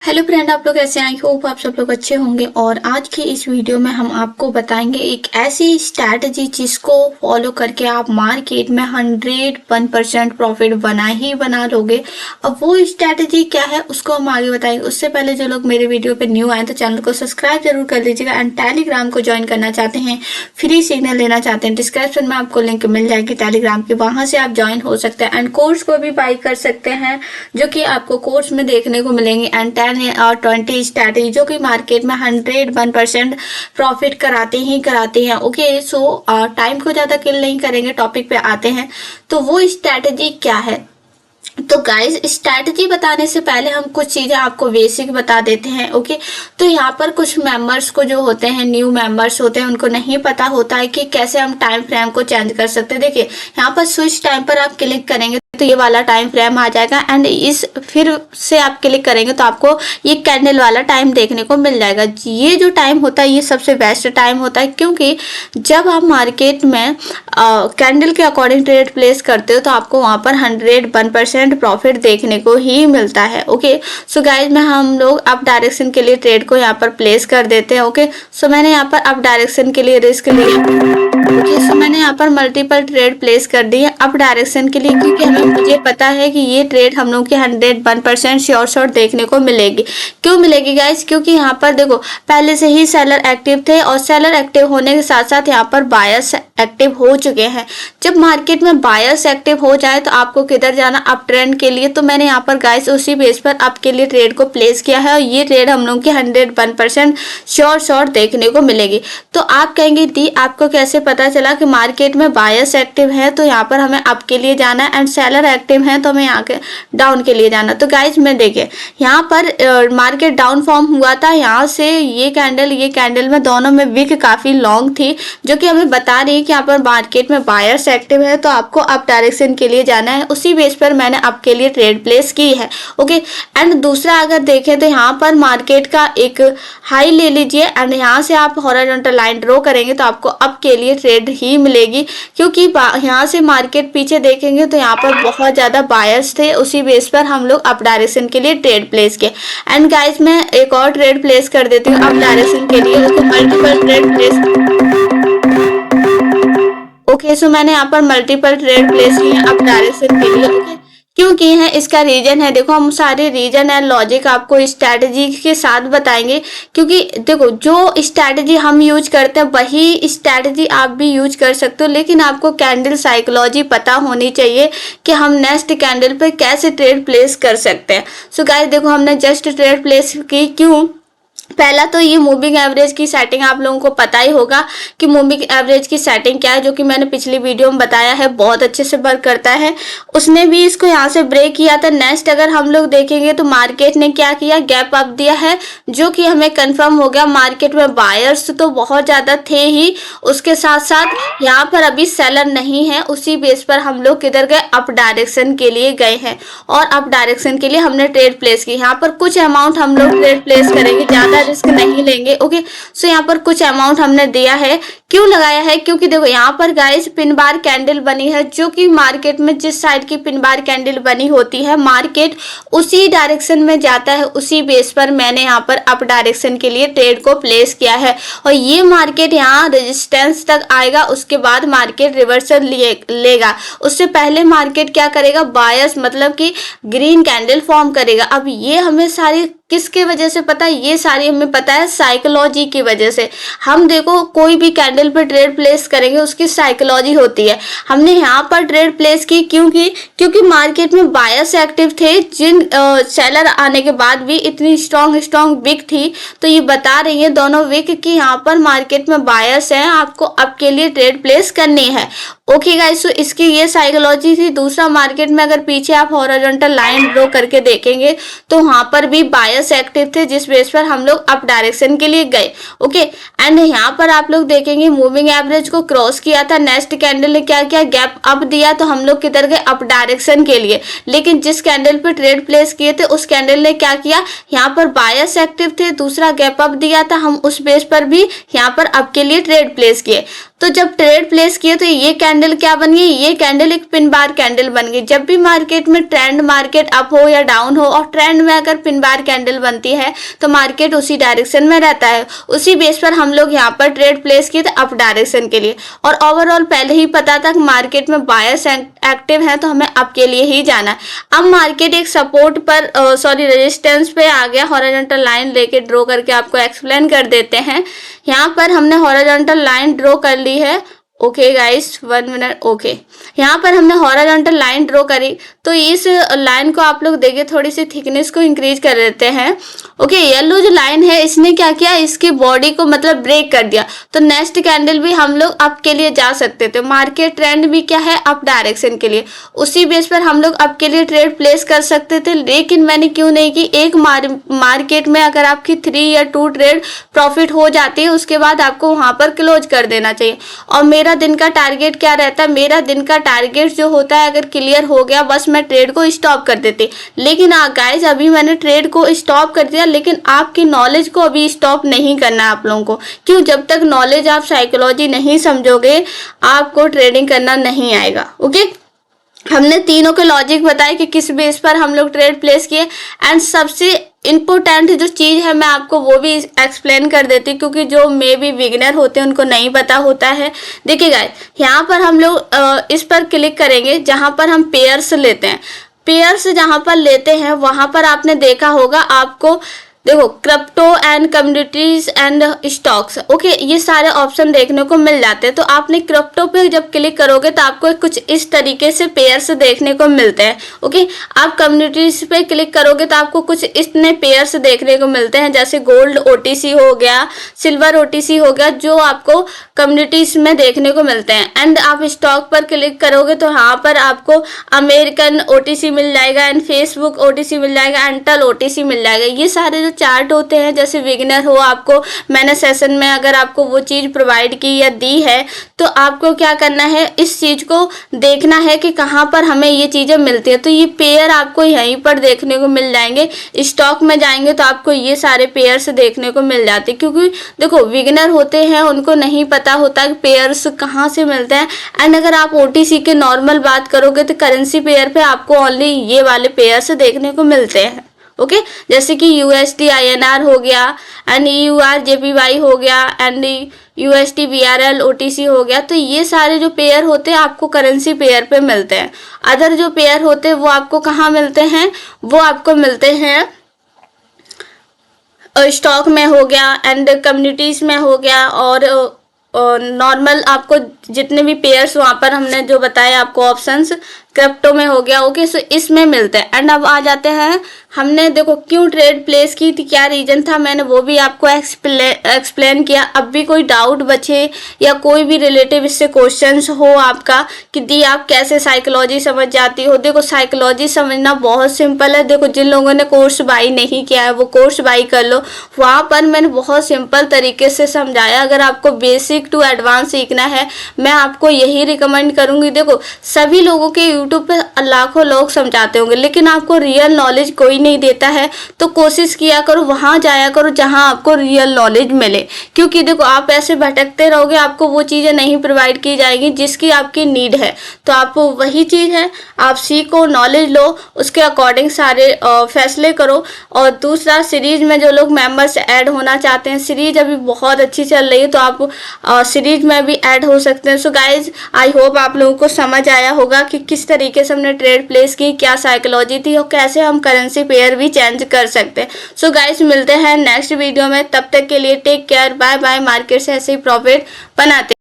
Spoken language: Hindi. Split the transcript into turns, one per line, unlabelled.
हेलो फ्रेंड, आप लोग कैसे हैं? आई होप आप सब लोग अच्छे होंगे। और आज की इस वीडियो में हम आपको बताएंगे एक ऐसी स्ट्रैटेजी जिसको फॉलो करके आप मार्केट में 101% प्रॉफिट बना लोगे। अब वो स्ट्रैटेजी क्या है उसको हम आगे बताएंगे। उससे पहले जो लोग मेरे वीडियो पे न्यू आए तो चैनल को सब्सक्राइब जरूर कर लीजिएगा। एंड टेलीग्राम को ज्वाइन करना चाहते हैं, फ्री सिग्नल लेना चाहते हैं, डिस्क्रिप्शन में आपको लिंक मिल जाएगी टेलीग्राम की, वहां से आप ज्वाइन हो सकते हैं। एंड कोर्स को भी बाई कर सकते हैं जो कि आपको कोर्स में देखने को मिलेंगे। एंड 10 और 20 स्ट्रैटेजी जो कि मार्केट में 101% प्रॉफिट कराते हैं। ओके, सो टाइम को ज्यादा किल नहीं करेंगे, टॉपिक पे आते हैं। तो वो स्ट्रैटेजी क्या है? तो गाइस, स्ट्रैटेजी बताने से पहले हम कुछ चीजें आपको बेसिक बता देते हैं। ओके, तो यहाँ पर कुछ मेंबर्स को जो होते हैं, न्यू मेंबर्स होते हैं, उनको नहीं पता होता है कि कैसे हम टाइम फ्रेम को चेंज कर सकते हैं। देखिए, यहाँ पर स्विच टाइम पर आप क्लिक करेंगे तो ये वाला टाइम फ्रेम आ जाएगा। एंड इस फिर से आप क्लिक करेंगे तो आपको ये कैंडल वाला टाइम देखने को मिल जाएगा। ये जो टाइम होता है ये सबसे बेस्ट टाइम होता है, क्योंकि जब आप मार्केट में कैंडल के अकॉर्डिंग ट्रेड प्लेस करते हो तो आपको वहां पर 101% प्रॉफिट देखने को ही मिलता है। ओके, सो गाइज, में हम लोग अप डायरेक्शन के लिए ट्रेड को यहाँ पर प्लेस कर देते हैं। ओके, सो मैंने यहाँ पर अप डायरेक्शन के लिए रिस्क लिया। ओके, सो मैंने यहाँ पर मल्टीपल ट्रेड प्लेस कर दी है अप डायरेक्शन के लिए, क्योंकि मुझे पता है कि ये ट्रेड हम लोग की 101% श्योर देखने को मिलेगी। क्यों मिलेगी गाइस? क्योंकि यहाँ पर देखो, पहले से ही सेलर एक्टिव थे और सेलर एक्टिव होने के साथ साथ यहाँ पर बायर्स एक्टिव हो चुके हैं। जब मार्केट में बायर्स एक्टिव हो जाए तो आपको किधर जाना? अप ट्रेंड के लिए। तो मैंने यहाँ पर गाइस उसी बेस पर अप के लिए ट्रेड को प्लेस किया है और ये ट्रेड हम लोग की 101% श्योर देखने को मिलेगी। तो आप कहेंगे दी, आपको कैसे पता चला कि मार्केट में बायर्स एक्टिव है? तो यहाँ पर हमें अप के लिए जाना है एंड सेलर एक्टिव हैं तो हमें यहाँ के डाउन के लिए जाना। तो गाइज, मैं देखिए यहाँ पर मार्केट डाउन फॉर्म हुआ था। यहाँ से ये कैंडल में दोनों में विक काफी लॉन्ग थी, जो कि हमें बता रही है कि यहाँ पर मार्केट में बायर्स एक्टिव है तो आपको अप डायरेक्शन के लिए जाना है। उसी बेस पर मैंने अप के लिए ट्रेड प्लेस की है। ओके, एंड दूसरा अगर देखें तो यहाँ पर मार्केट का एक हाई ले लीजिए एंड यहाँ से आप हॉरिजॉन्टल लाइन ड्रॉ करेंगे तो आपको अप के लिए ट्रेड ही मिलेगी, क्योंकि यहाँ से मार्केट पीछे देखेंगे तो यहाँ पर बहुत ज्यादा बायर्स थे। उसी बेस पर हम लोग अप डायरेक्शन के लिए ट्रेड प्लेस किए। एंड गाइस, मैं एक और ट्रेड प्लेस कर देती हूँ अप डायरेक्शन के लिए। Multiple trade place. ओके, सो मैंने यहाँ पर मल्टीपल ट्रेड प्लेस किए अप डायरेक्शन के लिए। ओके, क्यों किए हैं इसका रीजन है। देखो, हम सारे रीजन एंड लॉजिक आपको स्ट्रैटेजी के साथ बताएंगे, क्योंकि देखो जो स्ट्रैटेजी हम यूज करते हैं वही स्ट्रैटेजी आप भी यूज कर सकते हो, लेकिन आपको कैंडल साइकोलॉजी पता होनी चाहिए कि हम नेक्स्ट कैंडल पे कैसे ट्रेड प्लेस कर सकते हैं। सो गाइस, देखो हमने जस्ट ट्रेड प्लेस की। क्यों? पहला तो ये मूविंग एवरेज की सेटिंग आप लोगों को पता ही होगा कि मूविंग एवरेज की सेटिंग क्या है, जो कि मैंने पिछली वीडियो में बताया है, बहुत अच्छे से वर्क करता है। उसने भी इसको यहाँ से ब्रेक किया था। नेक्स्ट अगर हम लोग देखेंगे तो मार्केट ने क्या किया, गैप अप दिया है, जो कि हमें कंफर्म हो गया मार्केट में बायर्स तो बहुत ज्यादा थे ही, उसके साथ साथ यहाँ पर अभी सेलर नहीं है। उसी बेस पर हम लोग किधर गए? अप डायरेक्शन के लिए गए हैं और अप डायरेक्शन के लिए हमने ट्रेड प्लेस की। यहाँ पर कुछ अमाउंट हम लोग ट्रेड प्लेस करेंगे, ज्यादा रिस्क नहीं लेंगे। ओके, सो यहाँ पर कुछ अमाउंट हमने दिया है। क्यों लगाया है? क्योंकि देखो यहाँ पर गाइस पिन बार कैंडल बनी है, जो कि मार्केट में जिस साइड की पिन बार कैंडल बनी होती है मार्केट उसी डायरेक्शन में जाता है। उसी बेस पर मैंने यहाँ पर अप डायरेक्शन के लिए ट्रेड को प्लेस किया है और ये मार्केट यहाँ रेजिस्टेंस तक आएगा, उसके बाद मार्केट रिवर्सल लेगा। उससे पहले मार्केट क्या करेगा? बायर्स मतलब कि ग्रीन कैंडल फॉर्म करेगा। अब ये हमें सारी किसके वजह से पता है? ये सारी हमें पता है साइकोलॉजी की वजह से। हम देखो कोई भी कैंडल पर ट्रेड प्लेस करेंगे उसकी साइकोलॉजी होती है। हमने यहाँ पर ट्रेड प्लेस की क्योंकि मार्केट में बायर्स एक्टिव थे, जिन सेलर आने के बाद भी इतनी स्ट्रॉन्ग विक थी, तो ये बता रही है दोनों विक कि यहाँ पर मार्केट में बायर्स हैं, आपको अप के लिए ट्रेड प्लेस करनी है। ओके गाइस, सो इसकी ये साइकोलॉजी थी। दूसरा, मार्केट में अगर पीछे आप हॉरिजॉन्टल लाइन ड्रॉ करके देखेंगे तो वहां पर भी बायर्स एक्टिव थे, जिस बेस पर हम लोग अप डायरेक्शन के लिए गए। ओके, एंड यहाँ पर आप लोग देखेंगे मूविंग एवरेज को क्रॉस किया था। नेक्स्ट कैंडल ने क्या किया? गैप अप दिया, तो हम लोग किधर गए? अप डायरेक्शन के लिए। लेकिन जिस कैंडल पे ट्रेड प्लेस किए थे उस कैंडल ने क्या किया? यहाँ पर बायर्स एक्टिव थे, दूसरा गैप अप दिया था, हम उस बेस पर भी यहाँ पर अप के लिए ट्रेड प्लेस किए। तो जब ट्रेड प्लेस किए तो ये कैंडल क्या बन गई, ये कैंडल एक पिन बार कैंडल बन गई। जब भी मार्केट में ट्रेंड मार्केट अप हो या डाउन हो और ट्रेंड में अगर पिन बार कैंडल बनती है तो मार्केट उसी डायरेक्शन में रहता है। उसी बेस पर हम लोग यहाँ पर ट्रेड प्लेस किए थे अप डायरेक्शन के लिए, और ओवरऑल पहले ही पता था कि मार्केट में बायर्स एक्टिव है तो हमें अप के लिए ही जाना है। अब मार्केट एक सपोर्ट पर रेजिस्टेंस पे आ गया। हॉरिजॉन्टल लाइन लेके ड्रॉ करके आपको एक्सप्लेन कर देते हैं। यहाँ पर हमने हॉरिजॉन्टल लाइन ड्रॉ कर ली है। Okay guys 1 minute. ओके, यहाँ पर हमने हॉरिजॉन्टल लाइन ड्रॉ करी तो इस लाइन को आप लोग देखिए थोड़ी सी थिकनेस को इंक्रीज कर देते हैं। ओके, येलो जो लाइन है इसने क्या किया, इसकी बॉडी को मतलब ब्रेक कर दिया। तो नेक्स्ट कैंडल भी हम लोग अप के लिए जा सकते थे। मार्केट ट्रेंड भी क्या है, अप डायरेक्शन के लिए। उसी बेस पर हम लोग अप के लिए ट्रेड प्लेस कर सकते थे, लेकिन मैंने क्यों नहीं की। एक मार्केट में अगर आपकी 3 या 2 ट्रेड प्रॉफिट हो जाती है उसके बाद आपको वहां पर क्लोज कर देना चाहिए। और मेरा दिन का टारगेट क्या रहता है, मेरा दिन का टारगेट जो होता है अगर क्लियर हो गया बस मैं ट्रेड को स्टॉप कर देती। लेकिन गाइस अभी मैंने ट्रेड को स्टॉप कर दिया, लेकिन आपकी नॉलेज को अभी स्टॉप नहीं करना है आप लोगों को। क्यों, जब तक नॉलेज आप साइकोलॉजी नहीं समझोगे आपको ट्रेडिंग करना नहीं आएगा। ओके, हमने तीनों के लॉजिक बताए कि किस बेस पर हम लोग ट्रेड प्लेस किए। एंड सबसे इम्पोर्टेंट जो चीज़ है मैं आपको वो भी एक्सप्लेन कर देती हूँ, क्योंकि जो मे भी बिगिनर होते हैं उनको नहीं पता होता है। देखिए गाइस, यहाँ पर हम लोग इस पर क्लिक करेंगे जहाँ पर हम पेयर्स लेते हैं। पेयर्स जहाँ पर लेते हैं वहाँ पर आपने देखा होगा, आपको देखो crypto and communities and stocks, okay, ये सारे ऑप्शन देखने को मिल जाते हैं। तो आपने क्रिप्टो पे जब क्लिक करोगे तो आपको कुछ इस तरीके से पेयर्स देखने को मिलते हैं। ओके, आप कम्युनिटीज पे क्लिक करोगे तो आपको कुछ इतने पेयर्स देखने को मिलते हैं, जैसे गोल्ड ओटीसी हो गया, सिल्वर ओटीसी हो गया, जो आपको कम्युनिटीज में देखने को मिलते हैं। एंड आप स्टॉक पर क्लिक करोगे तो यहाँ पर आपको अमेरिकन ओटीसी मिल जाएगा, एंड फेसबुक ओटीसी मिल जाएगा, एंटल ओटीसी मिल जाएगा। ये सारे जो चार्ट होते हैं, जैसे बिगिनर हो, आपको मैंने सेशन में अगर आपको वो चीज़ प्रोवाइड की या दी है तो आपको क्या करना है, इस चीज़ को देखना है कि कहाँ पर हमें ये चीज़ें मिलती है। तो ये पेयर आपको यहीं पर देखने को मिल जाएंगे। स्टॉक में जाएंगे तो आपको ये सारे पेयर्स देखने को मिल जाते हैं, क्योंकि देखो बिगिनर होते हैं उनको नहीं पता होता कि पेयर्स कहाँ से मिलते हैं। एंड अगर आप ओटीसी के नॉर्मल बात करोगे तो करेंसी पेयर पे आपको ओनली ये वाले पेयर्स देखने को मिलते हैं। ओके, जैसे कि USD INR हो गया, एंड EUR JPY हो गया, एंड USD BRL OTC हो गया। तो ये सारे जो पेयर होते हैं आपको करेंसी पेयर पे मिलते हैं। अदर जो पेयर होते हैं वो आपको कहाँ मिलते हैं, वो आपको मिलते हैं स्टॉक में हो गया, एंड कम्युनिटीज में हो गया, और नॉर्मल आपको जितने भी पेयर्स वहाँ पर हमने जो बताए आपको ऑप्शंस, क्रिप्टो में हो गया। ओके, सो इसमें मिलते हैं। एंड अब आ जाते हैं, हमने देखो क्यों ट्रेड प्लेस की थी, क्या रीजन था, मैंने वो भी आपको एक्सप्लेन किया। अब भी कोई डाउट बचे या कोई भी रिलेटिव इससे क्वेश्चंस हो आपका कि दी आप कैसे साइकोलॉजी समझ जाती हो, देखो साइकोलॉजी समझना बहुत सिंपल है। देखो जिन लोगों ने कोर्स बाई नहीं किया है वो कोर्स बाई कर लो, वहाँ पर मैंने बहुत सिंपल तरीके से समझाया। अगर आपको बेसिक टू एडवांस सीखना है मैं आपको यही रिकमेंड करूँगी। देखो सभी लोगों के यूट्यूब पे लाखों लोग समझाते होंगे, लेकिन आपको रियल नॉलेज कोई नहीं देता है। तो कोशिश किया करो वहां जाया करो जहां आपको रियल नॉलेज मिले, क्योंकि देखो आप ऐसे भटकते रहोगे आपको वो चीजें नहीं प्रोवाइड की जाएगी जिसकी आपकी नीड है। तो आप वही चीज है, आप सीखो, नॉलेज लो, उसके अकॉर्डिंग सारे फैसले करो। और दूसरा, सीरीज में जो लोग मेंबर्स ऐड होना चाहते हैं, सीरीज अभी बहुत अच्छी चल रही है तो आप सीरीज में भी ऐड हो सकते हैं। सो गाइज आई होप आप लोगों को समझ आया होगा कि किस तरीके से हमने ट्रेड प्लेस की, क्या साइकोलॉजी थी और कैसे हम करेंसी पेयर भी चेंज कर सकते हैं। सो गाइस मिलते हैं नेक्स्ट वीडियो में, तब तक के लिए take care, bye bye. Market से ऐसे ही प्रॉफिट बनाते